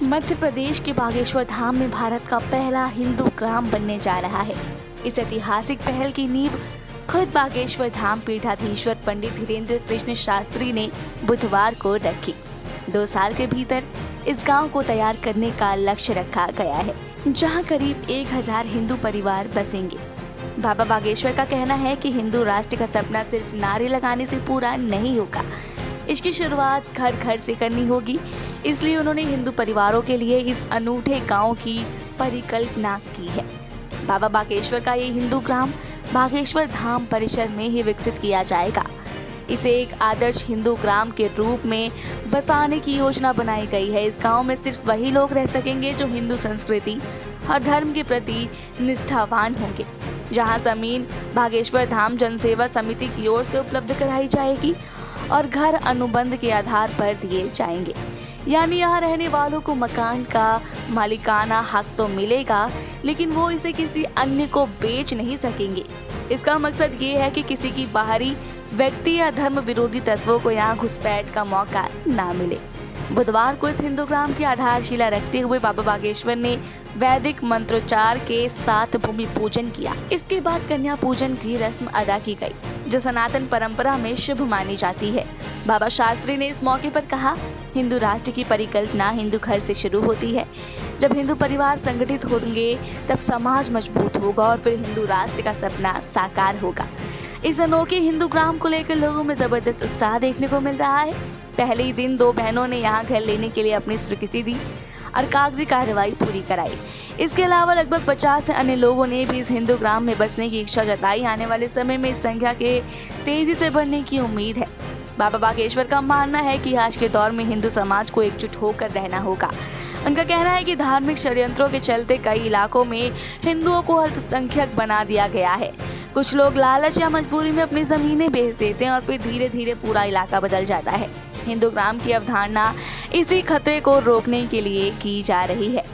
मध्य प्रदेश के बागेश्वर धाम में भारत का पहला हिंदू ग्राम बनने जा रहा है। इस ऐतिहासिक पहल की नींव खुद बागेश्वर धाम पीठाधीश्वर पंडित धीरेन्द्र कृष्ण शास्त्री ने बुधवार को रखी। 2 साल के भीतर इस गांव को तैयार करने का लक्ष्य रखा गया है, जहां करीब 1000 हिंदू परिवार बसेंगे। बाबा बागेश्वर का कहना है कि हिंदू राष्ट्र का सपना सिर्फ नारे लगाने से पूरा नहीं होगा, इसकी शुरुआत घर घर से करनी होगी। इसलिए उन्होंने हिंदू परिवारों के लिए इस अनूठे गांव की परिकल्पना की है। बाबा बागेश्वर का ये हिंदू ग्राम बागेश्वर धाम परिसर में ही विकसित किया जाएगा। इसे एक आदर्श हिंदू ग्राम के रूप में बसाने की योजना बनाई गई है। इस गांव में सिर्फ वही लोग रह सकेंगे जो हिंदू संस्कृति और धर्म के प्रति निष्ठावान होंगे। जहां जमीन बागेश्वर धाम जनसेवा समिति की ओर से उपलब्ध कराई जाएगी और घर अनुबंध के आधार पर दिए जाएंगे। यानी यहाँ रहने वालों को मकान का मालिकाना हक तो मिलेगा, लेकिन वो इसे किसी अन्य को बेच नहीं सकेंगे। इसका मकसद ये है कि किसी की बाहरी व्यक्ति या धर्म विरोधी तत्वों को यहाँ घुसपैठ का मौका ना मिले। बुधवार को इस हिंदू ग्राम की आधारशिला रखते हुए बाबा बागेश्वर ने वैदिक मंत्रोच्चार के साथ भूमि पूजन किया। इसके बाद कन्या पूजन की रस्म अदा की गई, जो सनातन परंपरा में शुभ मानी जाती है। बाबा शास्त्री ने इस मौके पर कहा, हिंदू राष्ट्र की परिकल्पना हिंदू घर से शुरू होती है। जब हिंदू परिवार संगठित होंगे तब समाज मजबूत होगा और फिर हिंदू राष्ट्र का सपना साकार होगा। इस अनोखे हिंदू ग्राम को लेकर लोगों में जबरदस्त उत्साह देखने को मिल रहा है। पहले ही दिन 2 बहनों ने यहाँ घर लेने के लिए अपनी स्वीकृति दी और कागजी कार्रवाई पूरी कराई। इसके अलावा लगभग 50 से अन्य लोगों ने भी इस हिंदू ग्राम में बसने की इच्छा जताई। आने वाले समय में इस संख्या के तेजी से बढ़ने की उम्मीद है। बाबा बागेश्वर का मानना है कि आज के दौर में हिंदू समाज को एकजुट होकर रहना होगा। उनका कहना है कि धार्मिक षड्यंत्रों के चलते कई इलाकों में हिंदुओं को अल्पसंख्यक बना दिया गया है। कुछ लोग लालच या मजबूरी में अपनी जमीनें बेच देते हैं और फिर धीरे धीरे पूरा इलाका बदल जाता है। हिंदू ग्राम की अवधारणा इसी खतरे को रोकने के लिए की जा रही है।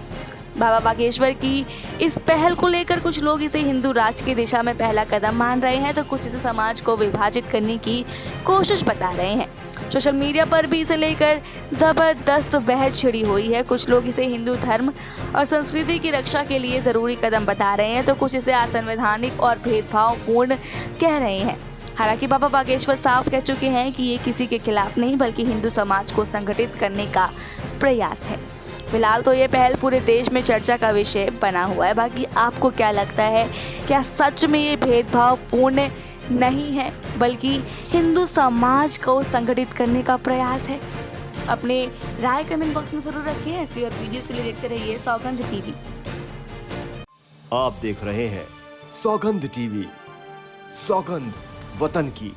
बाबा बागेश्वर की इस पहल को लेकर कुछ लोग इसे हिंदू राष्ट्र की दिशा में पहला कदम मान रहे हैं, तो कुछ इसे समाज को विभाजित करने की कोशिश बता रहे हैं। सोशल मीडिया पर भी इसे लेकर जबरदस्त बहस छिड़ी हुई है। कुछ लोग इसे हिंदू धर्म और संस्कृति की रक्षा के लिए जरूरी कदम बता रहे हैं, तो कुछ इसे असंवैधानिक और भेदभावपूर्ण कह रहे हैं। हालांकि बाबा बागेश्वर साफ कह चुके हैं कि ये किसी के खिलाफ नहीं, बल्कि हिंदू समाज को संगठित करने का प्रयास है। फिलहाल तो ये पहल पूरे देश में चर्चा का विषय बना हुआ है। बाकी आपको क्या लगता है, क्या सच में ये भेदभावपूर्ण नहीं है, बल्कि हिंदू समाज को संगठित करने का प्रयास है? अपने राय कमेंट बॉक्स में जरूर रखें। ऐसी और वीडियोस के लिए देखते रहिए सौगंध टीवी। आप देख रहे हैं सौगंध टीवी, सौगंध वतन की।